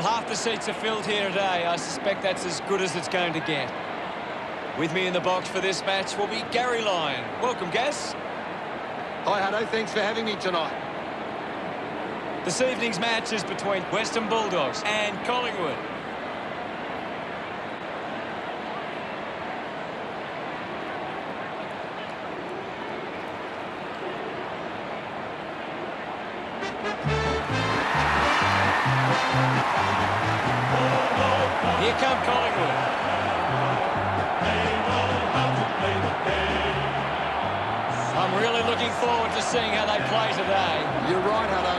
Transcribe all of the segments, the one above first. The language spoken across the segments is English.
Well, half the seats are filled here today. I suspect that's as good as it's going to get. With me in the box for this match will be Gary Lyon. Welcome, Gaz. Hi, Hutto. Thanks for having me tonight. This evening's match is between Western Bulldogs and Collingwood. Here come Collingwood. I'm really looking forward to seeing how they play today. You're right, Hutto.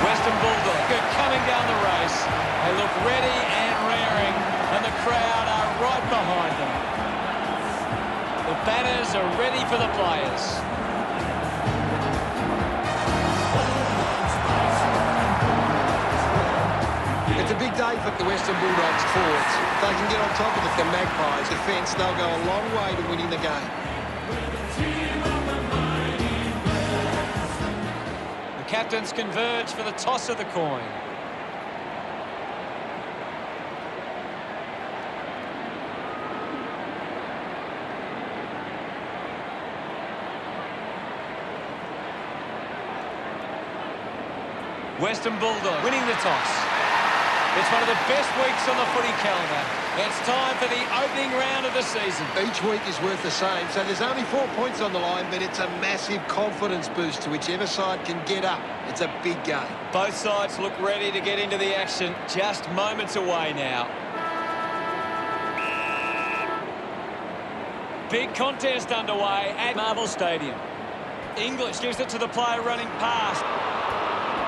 Western Bulldogs are coming down the race. They look ready and raring, and the crowd are right behind them. The banners are ready for the players. It's a big day for the Western Bulldogs forwards. If they can get on top of the Magpies defence, they'll go a long way to winning the game. The captains converge for the toss of the coin. Western Bulldogs winning the toss. It's one of the best weeks on the footy calendar. It's time for the opening round of the season. Each week is worth the same, so there's only 4 points on the line, but it's a massive confidence boost to whichever side can get up. It's a big game. Both sides look ready to get into the action, just moments away now. Big contest underway at Marvel Stadium. English gives it to the player running past.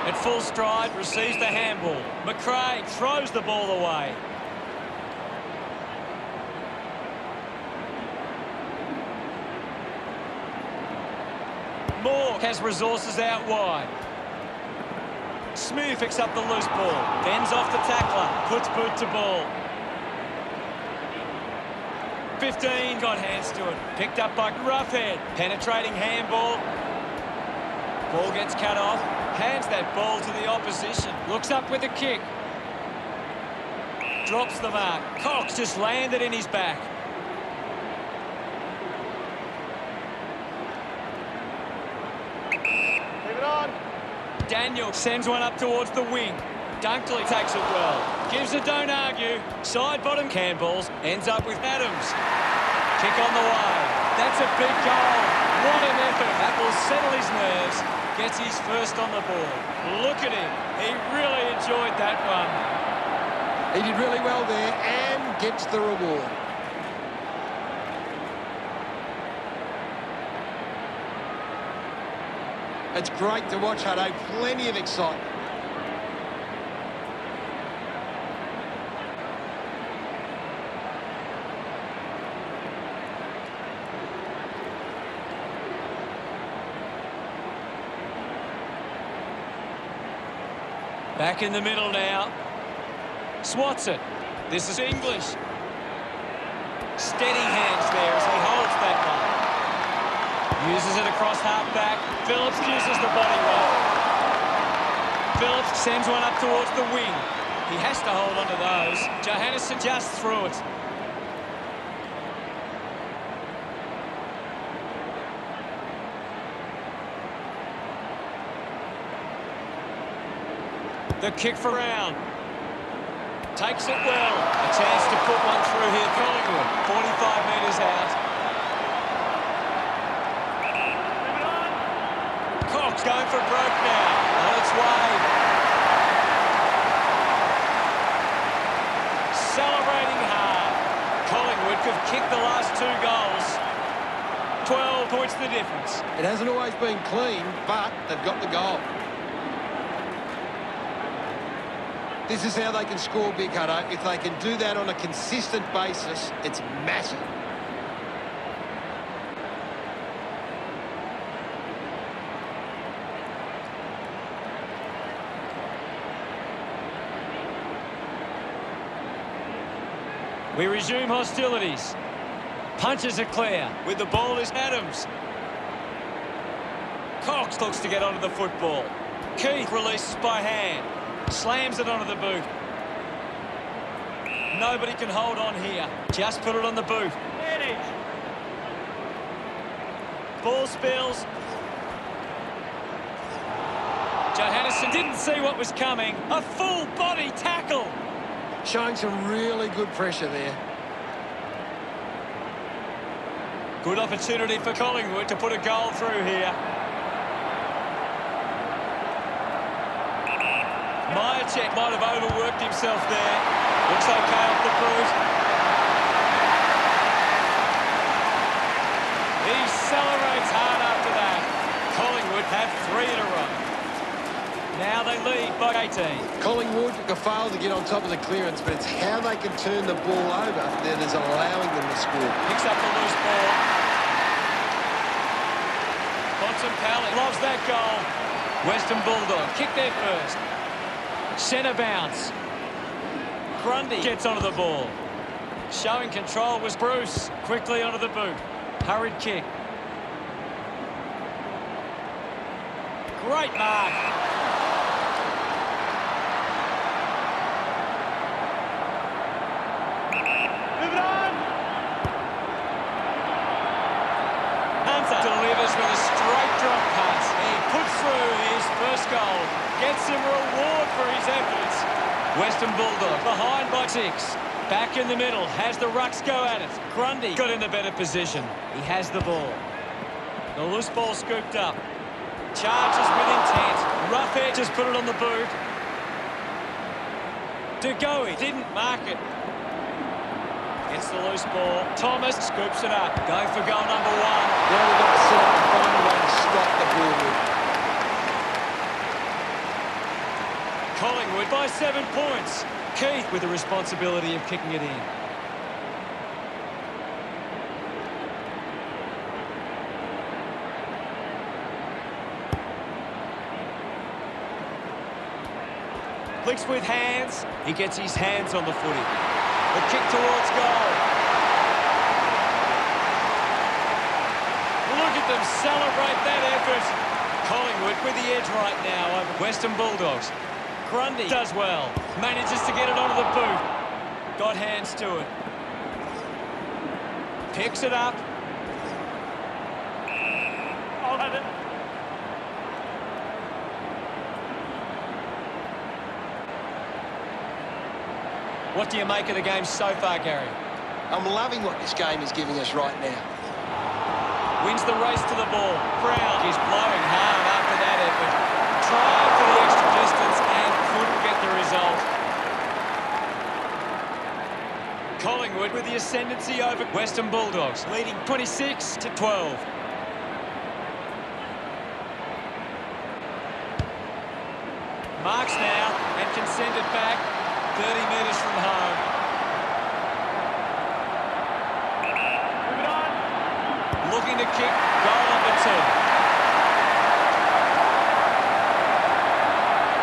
At full stride, receives the handball. McRae throws the ball away. Moore has resources out wide. Smooth picks up the loose ball. Bends off the tackler. Puts boot to ball. 15 got hands to it. Picked up by Roughhead. Penetrating handball. Ball gets cut off. Hands that ball to the opposition. Looks up with a kick. Drops the mark. Cox just landed in his back. Leave it on. Daniel sends one up towards the wing. Dunkley takes it well. Gives a don't argue. Side bottom handballs. Ends up with Adams. Kick on the way. That's a big goal. What an effort. That will settle his nerves. Gets his first on the board. Look at him. He really enjoyed that one. He did really well there and gets the reward. It's great to watch, Hutto. Plenty of excitement. Back in the middle now. Swats it. This is English. Steady hands there as he holds that one. Uses it across half-back. Phillips uses the body roll. Phillips sends one up towards the wing. He has to hold on to those. Johannesson just threw it. The kick for round. Takes it well. A chance to put one through here. Collingwood, 45 metres out. Cox going for broke now. On its way. Celebrating hard. Collingwood could kick the last 2 goals. 12 points the difference. It hasn't always been clean, but they've got the goal. This is how they can score big, Hutto. If they can do that on a consistent basis, it's massive. We resume hostilities. Punches it clear. With the ball is Adams. Cox looks to get onto the football. Keith releases by hand. Slams it onto the boot. Nobody can hold on here. Just put it on the boot. Ball spills. Johannesson didn't see what was coming. A full body tackle. Showing some really good pressure there. Good opportunity for Collingwood to put a goal through here. Myercheck might have overworked himself there. Looks okay off the boot. He celebrates hard after that. Collingwood have 3 in a row. Now they lead by 18. Collingwood have failed to get on top of the clearance, but it's how they can turn the ball over that is allowing them to score. Picks up the loose ball. Bontempelli loves that goal. Western Bulldogs kick their first. Centre bounce. Grundy gets onto the ball. Showing control was Bruce. Quickly onto the boot. Hurried kick. Great mark. Move it on. Hunter delivers with a straight drop pass. He puts through his first goal. Gets some reward for his efforts. Western Bulldogs behind by 6. Back in the middle. Has the rucks go at it. Grundy got in the better position. He has the ball. The loose ball scooped up. Charges with intent. Rough edges put it on the boot. De Goey didn't mark it. Gets the loose ball. Thomas scoops it up. Going for goal number 1. Now we've got to set up and find a way to stop the ball. Collingwood by 7 points. Keith with the responsibility of kicking it in. Flicks with hands. He gets his hands on the footy. The kick towards goal. Look at them celebrate that effort. Collingwood with the edge right now over Western Bulldogs. Grundy does well. Manages to get it onto the boot. Got hands to it. Picks it up. I'll have it. What do you make of the game so far, Gary? I'm loving what this game is giving us right now. Wins the race to the ball. Brown is blowing hard after that effort. Tried for the extra distance and couldn't get the result. Collingwood with the ascendancy over Western Bulldogs, leading 26-12. Marks now and can send it back 30 metres from home. Move it on. Looking to kick goal number 2.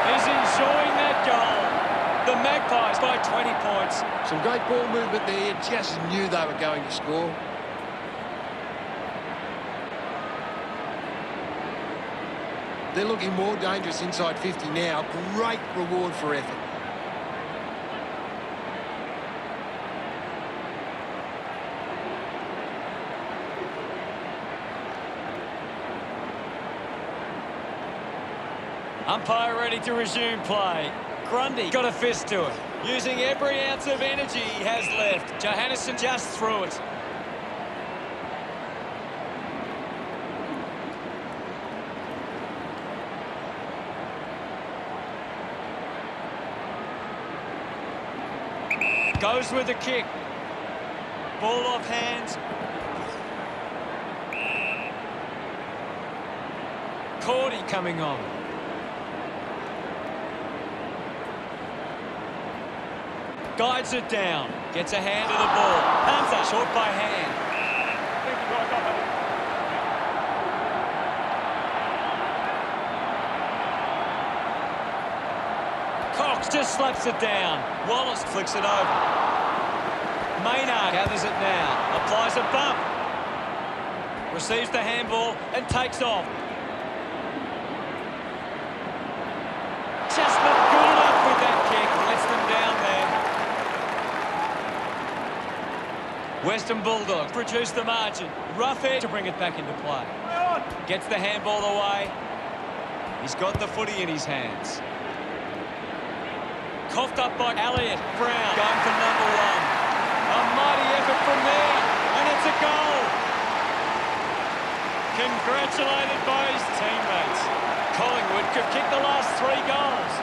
He's enjoying that goal. The Magpies by 20 points. Some great ball movement there. Just knew they were going to score. They're looking more dangerous inside 50 now. Great reward for effort. Umpire ready to resume play. Grundy got a fist to it. Using every ounce of energy he has left. Johannesson just threw it. Goes with the kick. Ball off hands. Cordy coming on. Guides it down. Gets a hand to the ball. Hunter short by hand. Cox just slaps it down. Wallace flicks it over. Maynard gathers it now. Applies a bump. Receives the handball and takes off. Just not good enough with that kick. Lets them down there. Western Bulldogs produce the margin. Rough edge to bring it back into play. Gets the handball away. He's got the footy in his hands. Coughed up by Elliott. Brown going for number one. A mighty effort from there. And it's a goal. Congratulated by his teammates. Collingwood could kick the last 3 goals.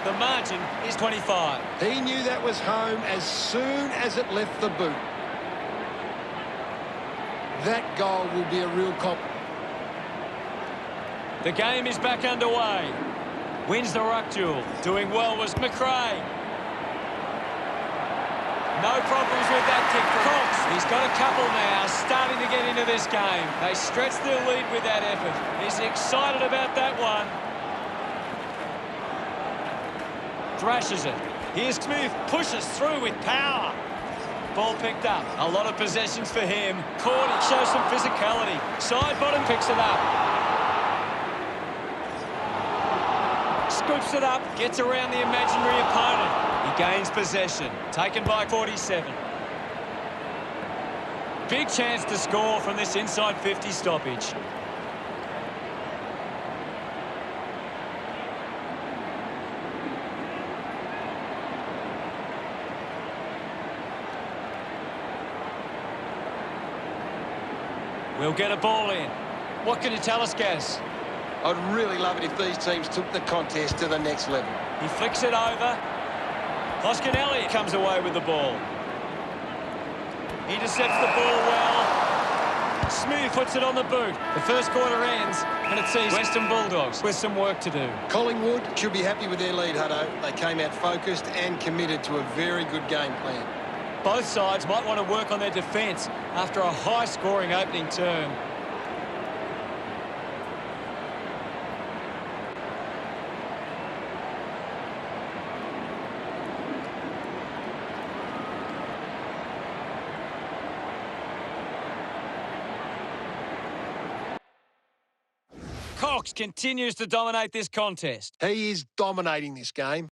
The margin is 25. He knew that was home as soon as it left the boot. That goal will be a real compliment. The game is back underway. Wins the ruck duel. Doing well was McRae. No problems with that kick from Cox. He's got a couple now, starting to get into this game. They stretch their lead with that effort. He's excited about that one. Thrashes it. Here's Smith. Pushes through with power. Ball picked up. A lot of possessions for him. Cordy shows some physicality. Side bottom picks it up. Scoops it up. Gets around the imaginary opponent. He gains possession. Taken by 47. Big chance to score from this inside 50 stoppage. We'll get a ball in. What can you tell us, Gaz? I'd really love it if these teams took the contest to the next level. He flicks it over. Hoskin Elliott comes away with the ball. He intercepts the ball well. Smooth puts it on the boot. The first quarter ends, and it sees Western Bulldogs with some work to do. Collingwood should be happy with their lead, Hutto. They came out focused and committed to a very good game plan. Both sides might want to work on their defence after a high-scoring opening term. Cox continues to dominate this contest. He is dominating this game.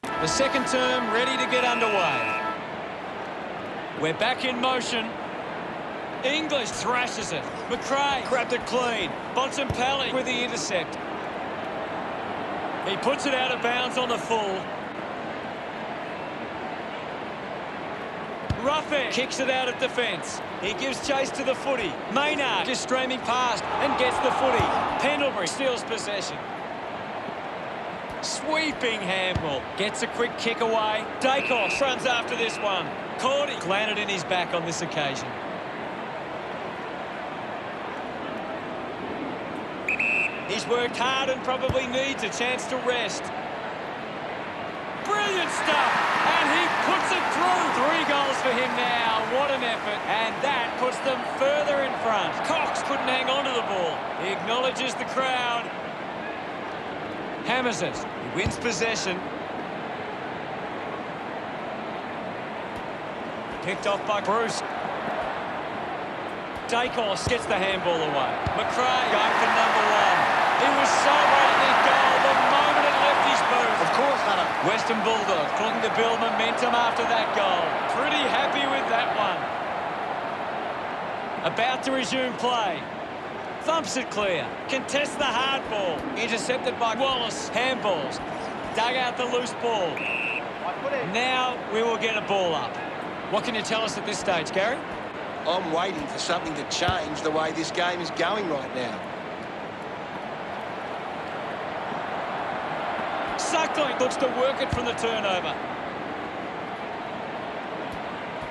The second term ready to get underway. We're back in motion. English thrashes it. McRae grabbed it clean. Bontempelli with the intercept. He puts it out of bounds on the full. Ruffin kicks it out of defence. He gives chase to the footy. Maynard just streaming past and gets the footy. Pendlebury steals possession. Sweeping handball. Gets a quick kick away. Dacos runs after this one. Cordy landed in his back on this occasion. He's worked hard and probably needs a chance to rest. Brilliant stuff. And he puts it through. 3 goals for him now. What an effort. And that puts them further in front. Cox couldn't hang on to the ball. He acknowledges the crowd. Hammers it. He wins possession. Picked off by Bruce. Dacos gets the handball away. McRae going for number 1. He was celebrating his goal the moment it left his boot. Of course, Hunter. Western Bulldogs looking to build momentum after that goal. Pretty happy with that one. About to resume play. Thumps it clear. Contests the hard ball. Intercepted by Wallace. Handballs. Dug out the loose ball. Now we will get a ball up. What can you tell us at this stage, Gary? I'm waiting for something to change the way this game is going right now. Suckling looks to work it from the turnover.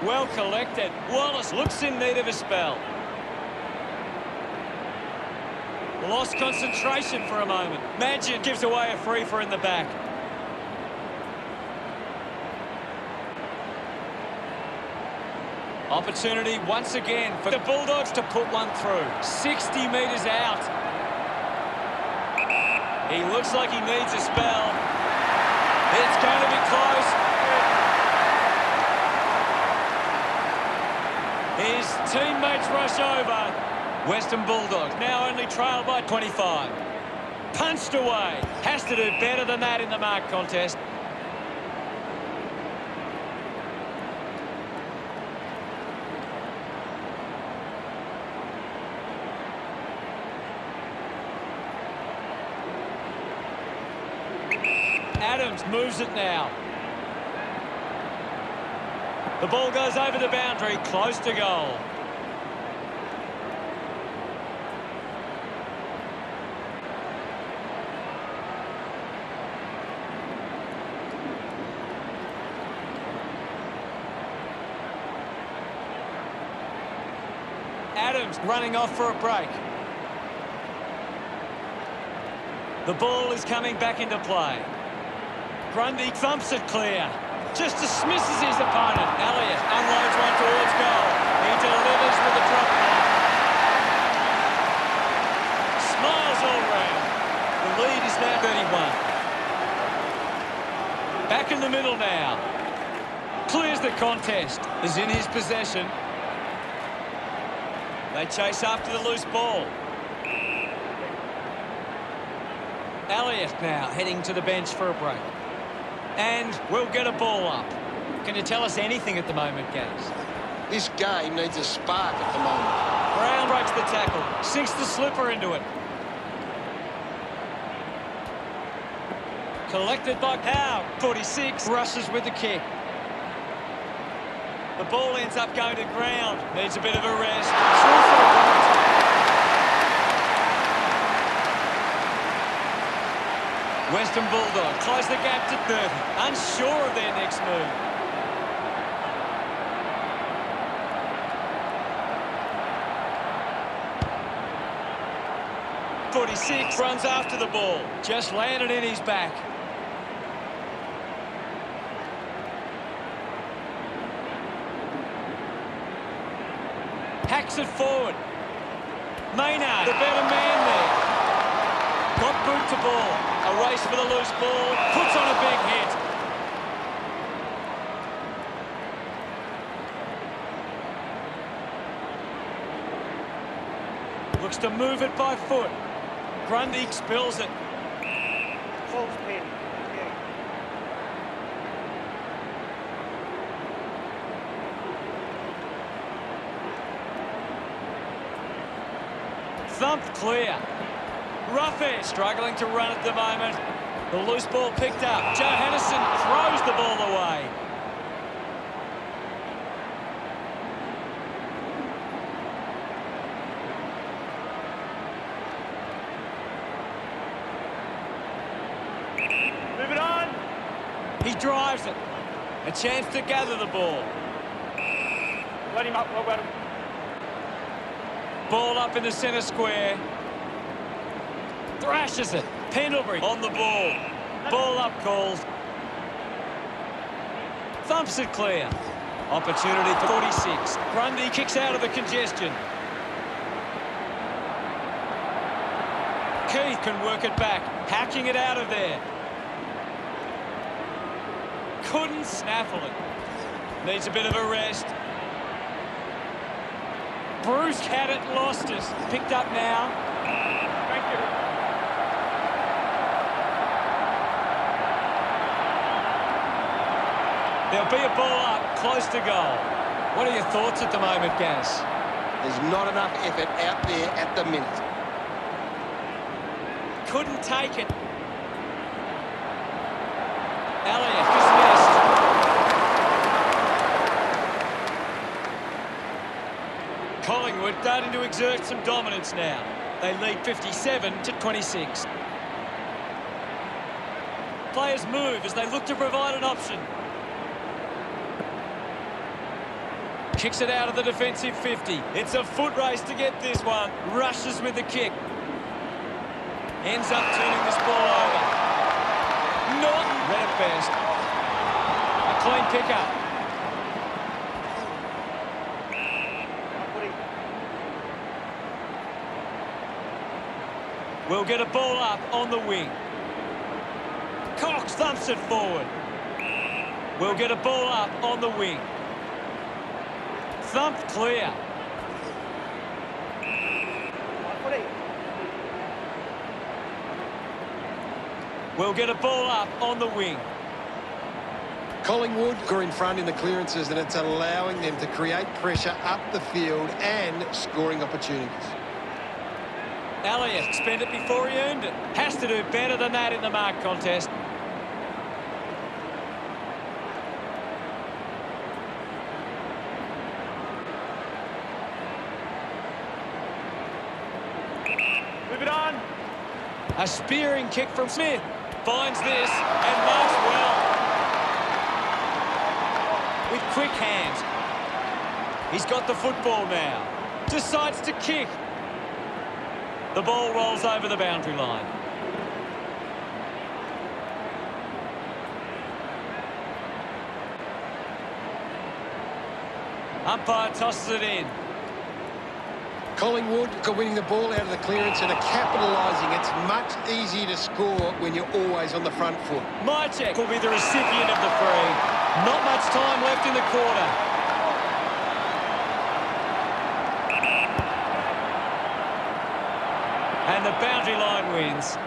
Well collected. Wallace looks in need of a spell. Lost concentration for a moment. Magid gives away a free for in the back. Opportunity once again for the Bulldogs to put one through. 60 metres out. He looks like he needs a spell. It's going to be close. His teammates rush over. Western Bulldogs now only trail by 25. Punched away. Has to do better than that in the mark contest. Adams moves it now. The ball goes over the boundary, close to goal. Adams running off for a break. The ball is coming back into play. Grundy thumps it clear. Just dismisses his opponent. Elliott unloads one towards goal. He delivers with a drop ball. Smiles all round. The lead is now 31. Back in the middle now. Clears the contest. Is in his possession. They chase after the loose ball. Elliott now heading to the bench for a break. And we'll get a ball up. Can you tell us anything at the moment, Gaz? This game needs a spark at the moment. Brown breaks the tackle. Sinks the slipper into it. Collected by Howe. 46 rushes with the kick. The ball ends up going to ground. Needs a bit of a rest. Through for the point. Western Bulldogs close the gap to 30. Unsure of their next move. .46 runs after the ball. Just landed in his back. Hacks it forward. Maynard, the better man there. Got boot to ball. A race for the loose ball. Puts on a big hit. Looks to move it by foot. Grundy spills it. False pin. Thumped clear. Roughhead struggling to run at the moment. The loose ball picked up. Johannesson throws the ball away. Move it on. He drives it. A chance to gather the ball. Let him up. Well got him. Ball up in the centre square. Thrashes it. Pendlebury on the ball. Ball up called. Thumps it clear. Opportunity for 46. Grundy kicks out of the congestion. Keith can work it back. Hacking it out of there. Couldn't snaffle it. Needs a bit of a rest. Bruce had it, lost it. Picked up now. Thank you. There'll be a ball up, close to goal. What are your thoughts at the moment, Gaz? There's not enough effort out there at the minute. Couldn't take it. Elliott dismissed. Collingwood starting to exert some dominance now. They lead 57-26. Players move as they look to provide an option. Kicks it out of the defensive 50. It's a foot race to get this one. Rushes with the kick. Ends up turning this ball over. Norton read it best. A clean pickup. We'll get a ball up on the wing. Cox thumps it forward. We'll get a ball up on the wing. Thumped clear. We'll get a ball up on the wing. Collingwood are in front in the clearances, and it's allowing them to create pressure up the field and scoring opportunities. Elliott spent it before he earned it. Has to do better than that in the mark contest. Move it on. A spearing kick from Smith. Finds this and marks well. With quick hands. He's got the football now. Decides to kick. The ball rolls over the boundary line. Umpire tosses it in. Collingwood are winning the ball out of the clearance and are capitalising. It's much easier to score when you're always on the front foot. Mychek will be the recipient of the free. Not much time left in the quarter. And the boundary line wins.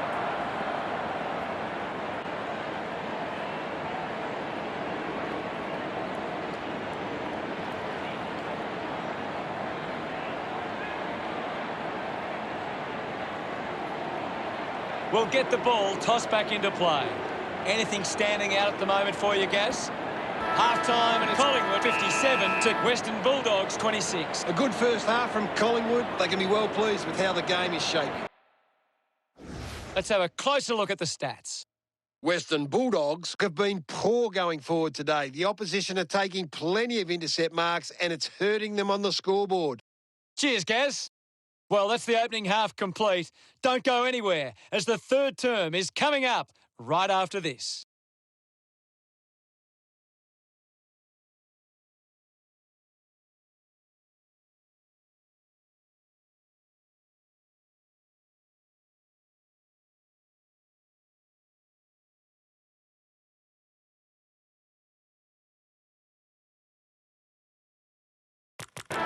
We'll get the ball tossed back into play. Anything standing out at the moment for you, Gaz? Half-time and it's Collingwood 57 to Western Bulldogs 26. A good first half from Collingwood. They can be well pleased with how the game is shaping. Let's have a closer look at the stats. Western Bulldogs have been poor going forward today. The opposition are taking plenty of intercept marks and it's hurting them on the scoreboard. Cheers, Gaz. Well, that's the opening half complete. Don't go anywhere as the third term is coming up right after this.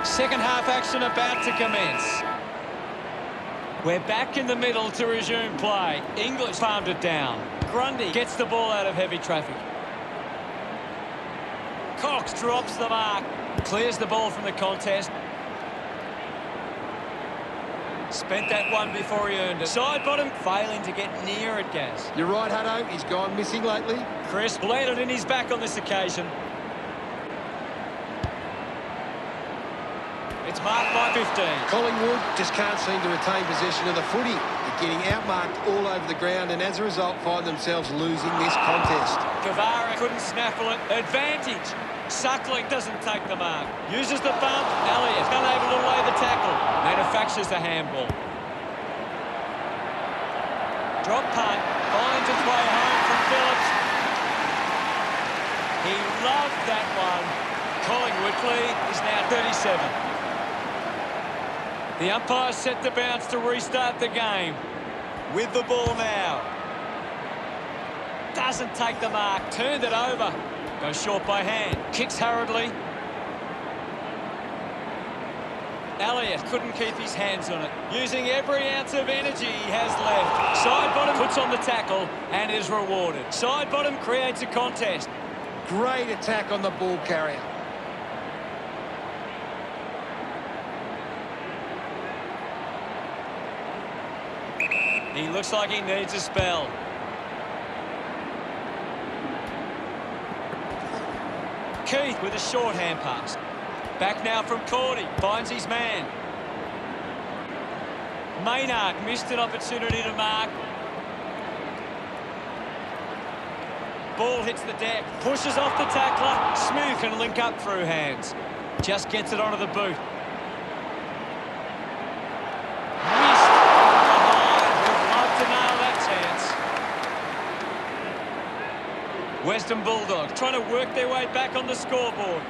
Second half action about to commence. We're back in the middle to resume play. English farmed it down. Grundy gets the ball out of heavy traffic. Cox drops the mark. Clears the ball from the contest. Spent that one before he earned it. Side bottom, failing to get near it, Gaz. You're right, Hutto. He's gone missing lately. Chris landed in his back on this occasion. It's marked by 15. Collingwood just can't seem to retain possession of the footy. They're getting outmarked all over the ground and as a result find themselves losing this contest. Kavara couldn't snaffle it. Advantage. Suckling doesn't take the mark. Uses the bump. Elliott unable to lay the tackle. Manufactures the handball. Drop punt. Finds its way home from Phillips. He loved that one. Collingwood lead is now 37. The umpire set to bounce to restart the game. With the ball now. Doesn't take the mark. Turned it over. Goes short by hand. Kicks hurriedly. Elliott couldn't keep his hands on it. Using every ounce of energy he has left. Side bottom puts on the tackle and is rewarded. Side bottom creates a contest. Great attack on the ball carrier. He looks like he needs a spell. Keith with a short hand pass. Back now from Cordy. Finds his man. Maynard missed an opportunity to mark. Ball hits the deck. Pushes off the tackler. Smith can link up through hands. Just gets it onto the boot. Missed. Would love to nail that chance. Western Bulldogs trying to work their way back on the scoreboard.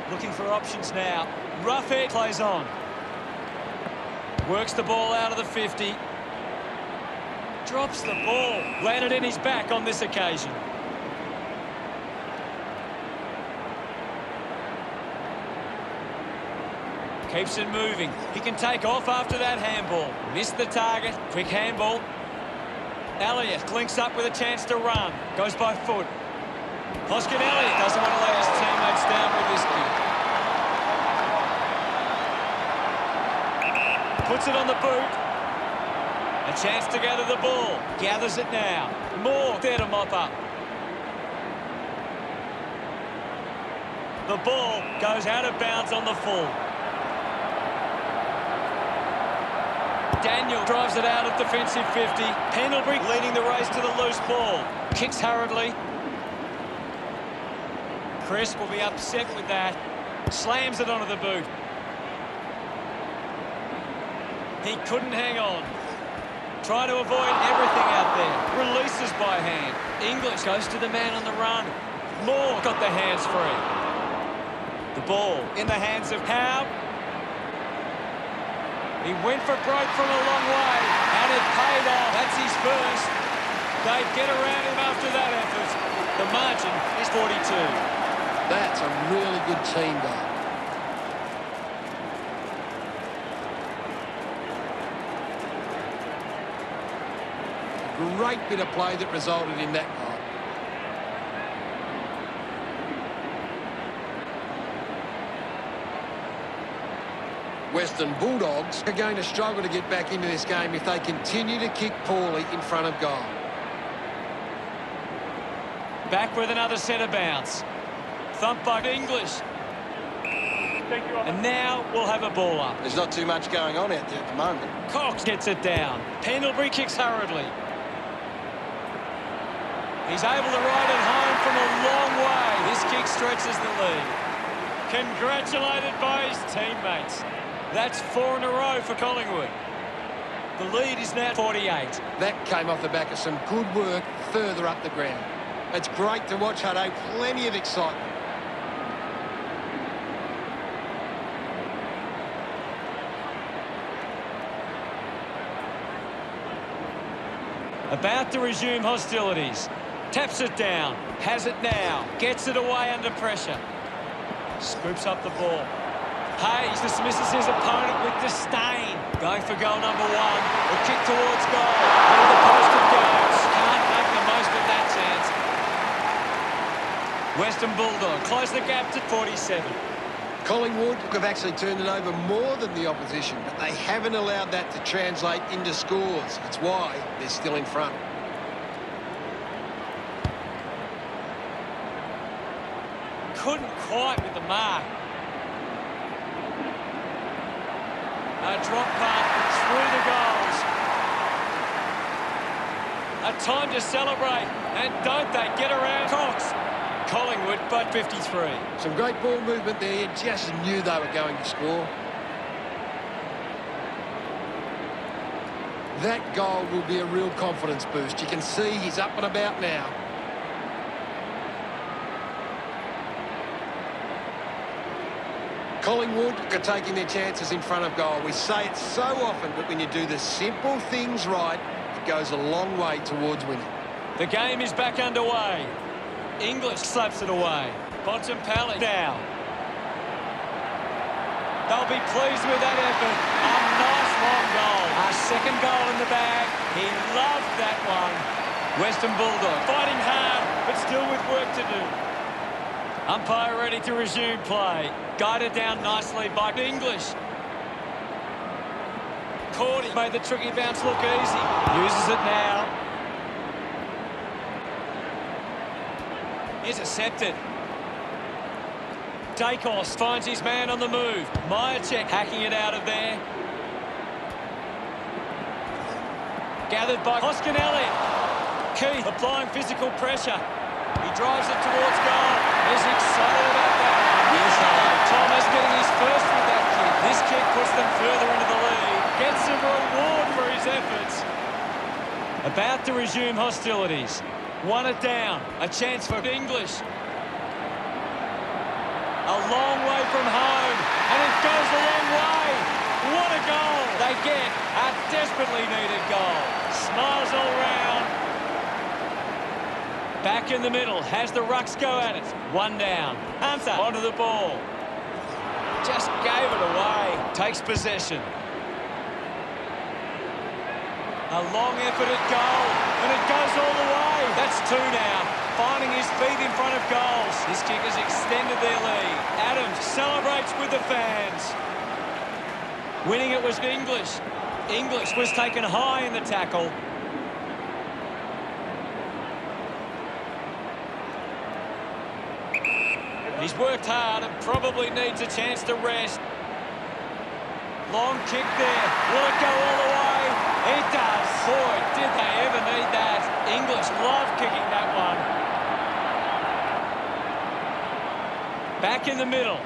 Looking for options now. Roughhead plays on. Works the ball out of the 50. Drops the ball. Landed in his back on this occasion. Keeps it moving. He can take off after that handball. Missed the target. Quick handball. Elliott links up with a chance to run. Goes by foot. Hoskin Elliott doesn't want to let his teammates down with this kick. Puts it on the boot. A chance to go to the ball. Gathers it now. Moore there to mop up. The ball goes out of bounds on the full. Daniel drives it out of defensive 50. Pendlebury leading the race to the loose ball. Kicks hurriedly. Chris will be upset with that. Slams it onto the boot. He couldn't hang on. Trying to avoid everything out there. Releases by hand. English goes to the man on the run. Moore got the hands free. The ball in the hands of Howe. He went for broke from a long way, and it paid off. That's his first. They get around him after that effort. The margin is 42. That's a really good team goal. Great bit of play that resulted in that goal. Western Bulldogs are going to struggle to get back into this game if they continue to kick poorly in front of goal. Back with another centre bounce. Thump by English. Thank you, And now we'll have a ball up. There's not too much going on out there at the moment. Cox gets it down. Pendlebury kicks hurriedly. He's able to ride it home from a long way. This kick stretches the lead. Congratulated by his teammates. That's 4 in a row for Collingwood. The lead is now 48. That came off the back of some good work further up the ground. It's great to watch, Hutto. Plenty of excitement. About to resume hostilities. Taps it down. Has it now. Gets it away under pressure. Scoops up the ball. Hayes dismisses his opponent with disdain. Going for goal number 1. A kick towards goal. Under the post it goes. Can't make the most of that chance. Western Bulldogs close the gap to 47. Collingwood have actually turned it over more than the opposition, but they haven't allowed that to translate into scores. It's why they're still in front. Couldn't quite with the mark. A drop punt through the goals. A time to celebrate, and don't they get around Cox. Collingwood by 53. Some great ball movement there. You just knew they were going to score. That goal will be a real confidence boost. You can see he's up and about now. Collingwood are taking their chances in front of goal. We say it so often, but when you do the simple things right, it goes a long way towards winning. The game is back underway. English slaps it away. Bontempelli now. They'll be pleased with that effort. A nice long goal. Our second goal in the bag. He loved that one. Western Bulldogs fighting hard, but still with work to do. Umpire ready to resume play. Guided down nicely by English. Cordy made the tricky bounce look easy. Uses it now. Intercepted. Dacos finds his man on the move. Myercheck hacking it out of there. Gathered by Hoskinelli. Keith applying physical pressure. He drives it towards goal. He's excited about that. Thomas getting his first with that kick. This kick puts them further into the lead. Gets some reward for his efforts. About to resume hostilities. Won it down. A chance for English. A long way from home. And it goes a long way. What a goal. They get a desperately needed goal. Smiles all round. Back in the middle. Has the Rucks go at it. One down. Hunter onto the ball. Just gave it away. Takes possession. A long effort at goal. And it goes all the way. That's two now. Finding his feet in front of goals. His kick has extended their lead. Adams celebrates with the fans. Winning it was English. English was taken high in the tackle. He's worked hard and probably needs a chance to rest. Long kick there. Will it go all the way? It does. Boy, did they ever need that. English love kicking that one. Back in the middle.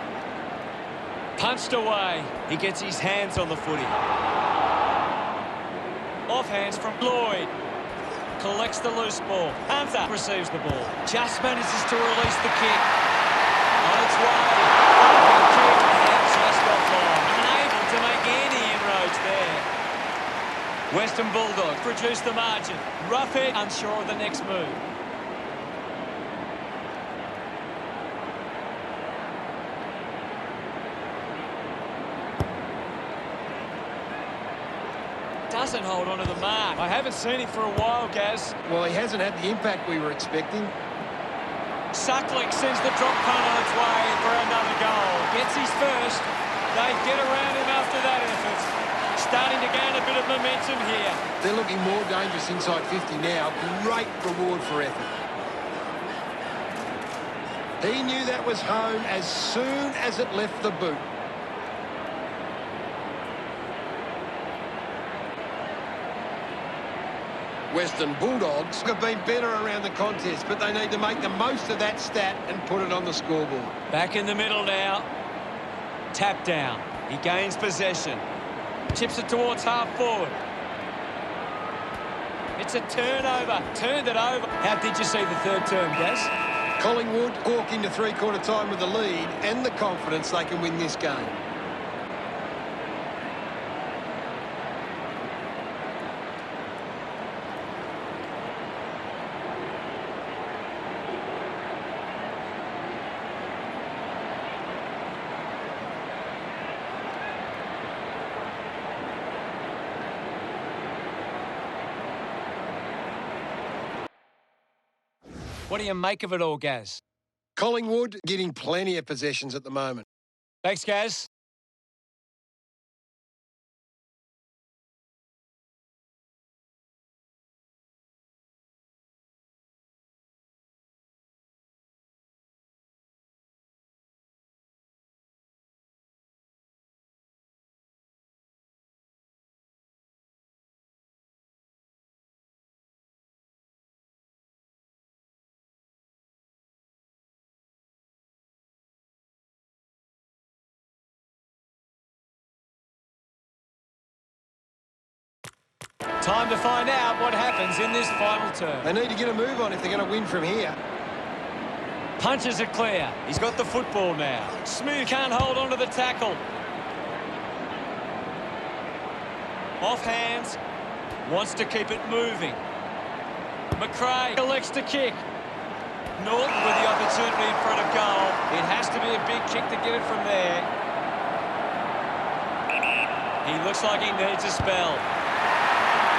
Punched away. He gets his hands on the footy. Off hands from Lloyd. Collects the loose ball. Hunter receives the ball. Just manages to release the kick. On its way. Fucking kick. And just offline. Unable to make any inroads there. Western Bulldogs produce the margin. Roughhead unsure of the next move. Doesn't hold on to the mark. I haven't seen him for a while, Gaz. Well, he hasn't had the impact we were expecting. Suckling sends the drop punt on its way for another goal. Gets his first. They get around him after that effort. Starting to gain a bit of momentum here. They're looking more dangerous inside 50 now. Great reward for effort. He knew that was home as soon as it left the boot. Western Bulldogs have been better around the contest, but they need to make the most of that stat and put it on the scoreboard. Back in the middle now. Tap down. He gains possession. Chips it towards half forward. It's a turnover. Turned it over. How did you see the third term, Gaz? Collingwood walk into three-quarter time with the lead and the confidence they can win this game. What do you make of it all, Gaz? Collingwood getting plenty of possessions at the moment. Thanks, Gaz. Time to find out what happens in this final term. They need to get a move on if they're going to win from here. Punches it clear. He's got the football now. Smooth can't hold on to the tackle. Off hands. Wants to keep it moving. McRae elects to kick. Norton with the opportunity in front of goal. It has to be a big kick to get it from there. He looks like he needs a spell.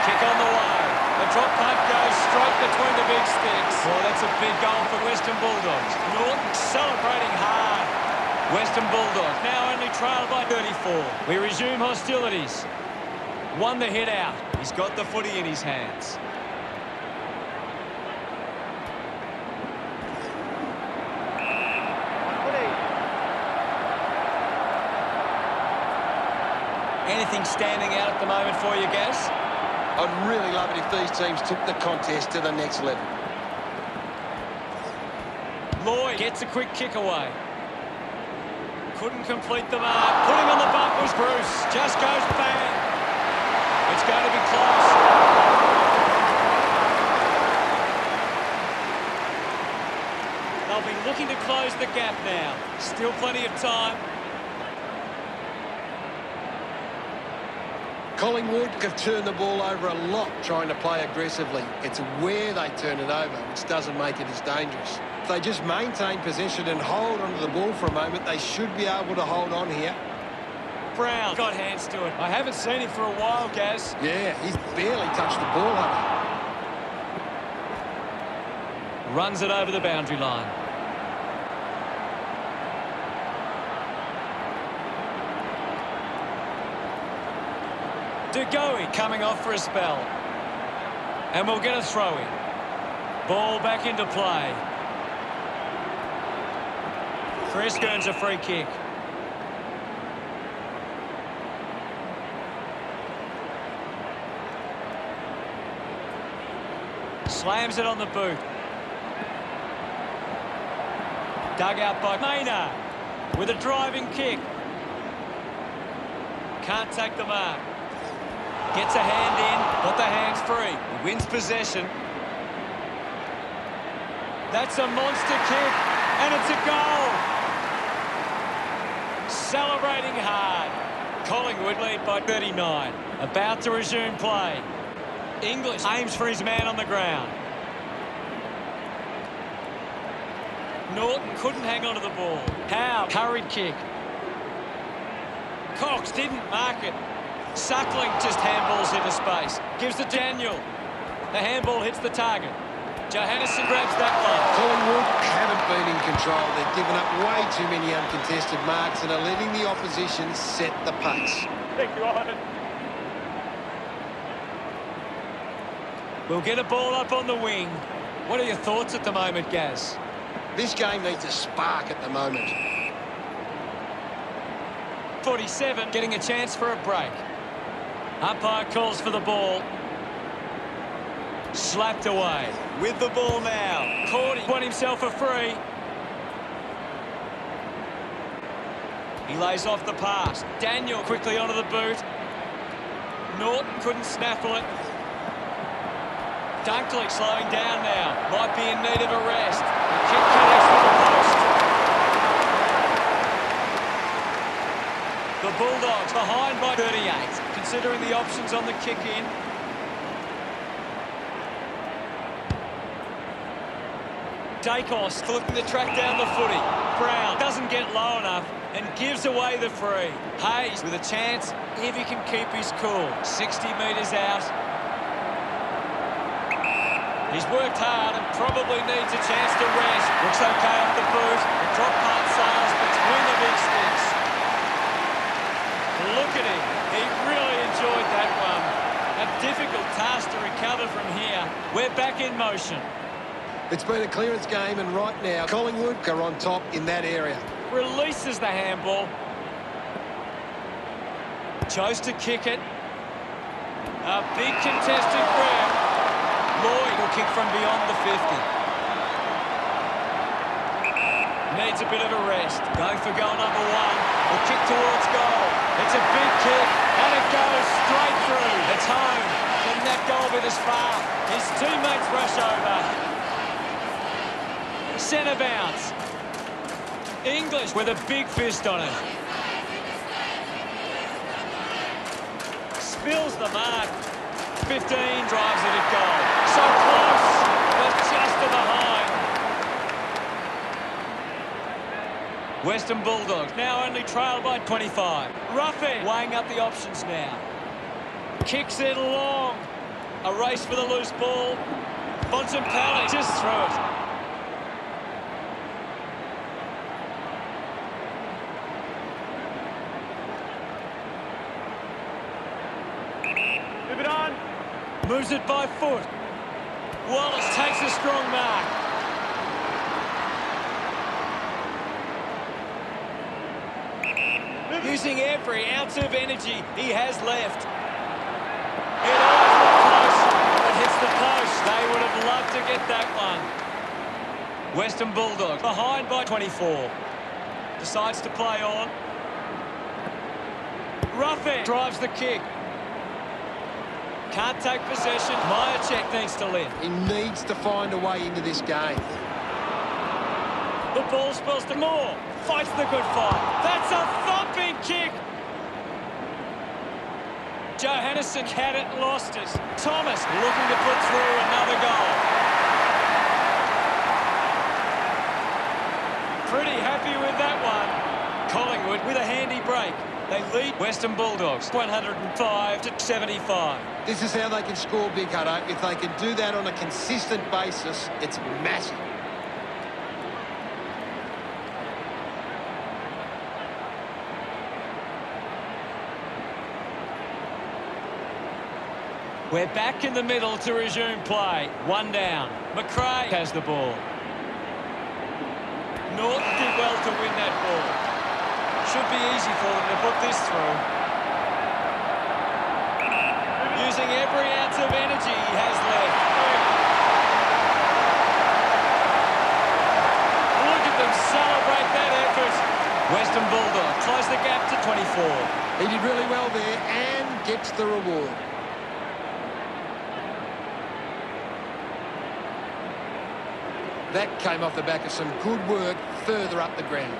Kick on the way. The drop punt goes straight between the big sticks. Well, that's a big goal for Western Bulldogs. Norton celebrating hard. Western Bulldogs now only trailed by 34. We resume hostilities. Won the hit out. He's got the footy in his hands. Anything standing out at the moment for you, Gaz? I'd really love it if these teams took the contest to the next level. Lloyd gets a quick kick away. Couldn't complete the mark. Putting on the bump was Bruce. Just goes bang. It's going to be close. They'll be looking to close the gap now. Still plenty of time. Collingwood have turned the ball over a lot trying to play aggressively. It's where they turn it over which doesn't make it as dangerous. If they just maintain possession and hold onto the ball for a moment, they should be able to hold on here. Brown got hands to it. I haven't seen him for a while, Gaz. Yeah, he's barely touched the ball, Runs it over the boundary line. Degoe coming off for a spell. And we'll get a throw-in. Ball back into play. Chris earns a free kick. Slams it on the boot. Dug out by Maynard with a driving kick. Can't take the mark. Gets a hand in, but the hand's free. He wins possession. That's a monster kick, and it's a goal. Celebrating hard. Collingwood lead by 39. About to resume play. English aims for his man on the ground. Norton couldn't hang on to the ball. Howe, hurried kick. Cox didn't mark it. Suckling just handballs into space. Gives to Daniel. The handball hits the target. Johannesson grabs that one. Collingwood haven't been in control. They've given up way too many uncontested marks and are letting the opposition set the pace. Thank you, Ivan. We'll get a ball up on the wing. What are your thoughts at the moment, Gaz? This game needs a spark at the moment. 47 getting a chance for a break. Umpire calls for the ball. Slapped away. With the ball now. Cordy won himself a free. He lays off the pass. Daniel quickly onto the boot. Norton couldn't snaffle it. Dunkley slowing down now. Might be in need of a rest. The kick connects with the post. The Bulldogs behind by 38, considering the options on the kick-in. Dacos looking to track down the footy. Brown doesn't get low enough and gives away the free. Hayes with a chance if he can keep his cool. 60 metres out. He's worked hard and probably needs a chance to rest. Looks okay off the boot. The drop punt sails between the big sticks. Look at him. He really enjoyed that one. A difficult task to recover from here. We're back in motion. It's been a clearance game, and right now, Collingwood are on top in that area. Releases the handball. Chose to kick it. A big contested grab. Lloyd will kick from beyond the 50. Needs a bit of a rest. Going for goal number one. The kick towards goal. It's a big kick, and it goes straight through. It's home. Can that goal be this far? His teammates rush over. Centre bounce. English with a big fist on it. Spills the mark. 15 drives it at goal. So close, but just to behind. Western Bulldogs now only trail by 25. Ruffin weighing up the options now. Kicks it long. A race for the loose ball. Bontempelli just through it. Move it on. Moves it by foot. Wallace takes a strong mark. Using every ounce of energy he has left. It almost looked close, but hits the post. They would have loved to get that one. Western Bulldogs behind by 24. Decides to play on. Ruffin drives the kick. Can't take possession. Myercheck needs to lift. He needs to find a way into this game. The ball spills to Moore. Fights the good fight. That's a thumping kick. Johannesson had it and lost it. Thomas looking to put through another goal. Pretty happy with that one. Collingwood with a handy break. They lead Western Bulldogs 105-75. This is how they can score, Big Hutto. If they can do that on a consistent basis, it's massive. We're back in the middle to resume play. One down. McRae has the ball. Norton did well to win that ball. Should be easy for them to put this through. Using every ounce of energy he has left. Look at them celebrate that effort. Western Bulldogs close the gap to 24. He did really well there and gets the reward. That came off the back of some good work further up the ground.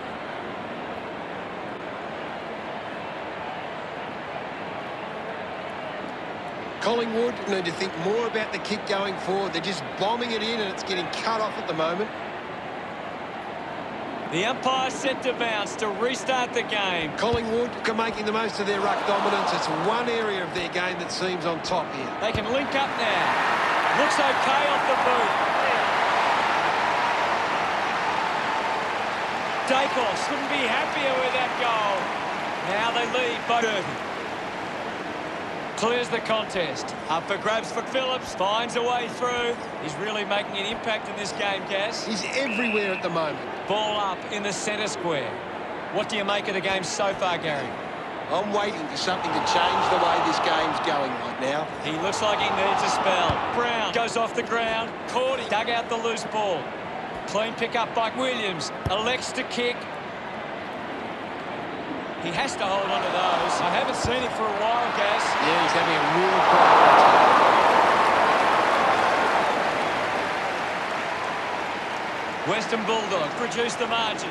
Collingwood need to think more about the kick going forward. They're just bombing it in and it's getting cut off at the moment. The umpire set to bounce to restart the game. Collingwood are making the most of their ruck dominance. It's one area of their game that seems on top here. They can link up now. Looks okay off the boot. Dacos couldn't be happier with that goal. Now they lead by 30. Clears the contest. Up for grabs for Phillips. Finds a way through. He's really making an impact in this game, Gaz. He's everywhere at the moment. Ball up in the centre square. What do you make of the game so far, Gary? I'm waiting for something to change the way this game's going right now. He looks like he needs a spell. Brown goes off the ground. Cordy dug out the loose ball. Clean pick up by Williams. Elects to kick. He has to hold on to those. I haven't seen it for a while, Gaz. Yeah, he's having a real problem. Western Bulldogs produce the margin.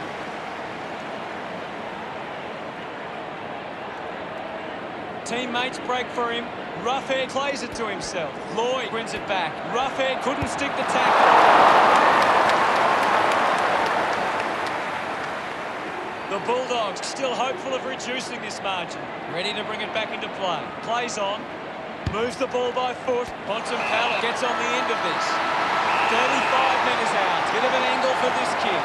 Teammates break for him. Roughhead plays it to himself. Lloyd wins it back. Roughhead couldn't stick the tackle. The Bulldogs still hopeful of reducing this margin. Ready to bring it back into play. Plays on. Moves the ball by foot. Bontempelli gets on the end of this. 35 metres out. Bit of an angle for this kid.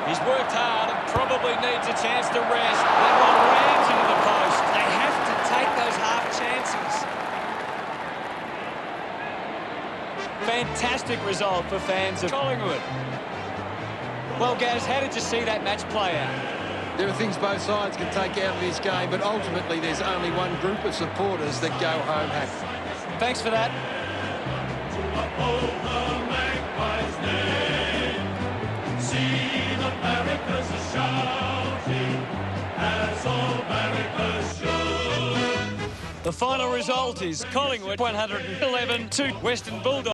He's worked hard and probably needs a chance to rest. That one rams into the post. They have to take those half chances. Fantastic result for fans of Collingwood. Well, Gaz, how did you see that match play out? There are things both sides can take out of this game, but ultimately there's only one group of supporters that go home happy. Thanks for that. The final result is Collingwood 111 to Western Bulldogs.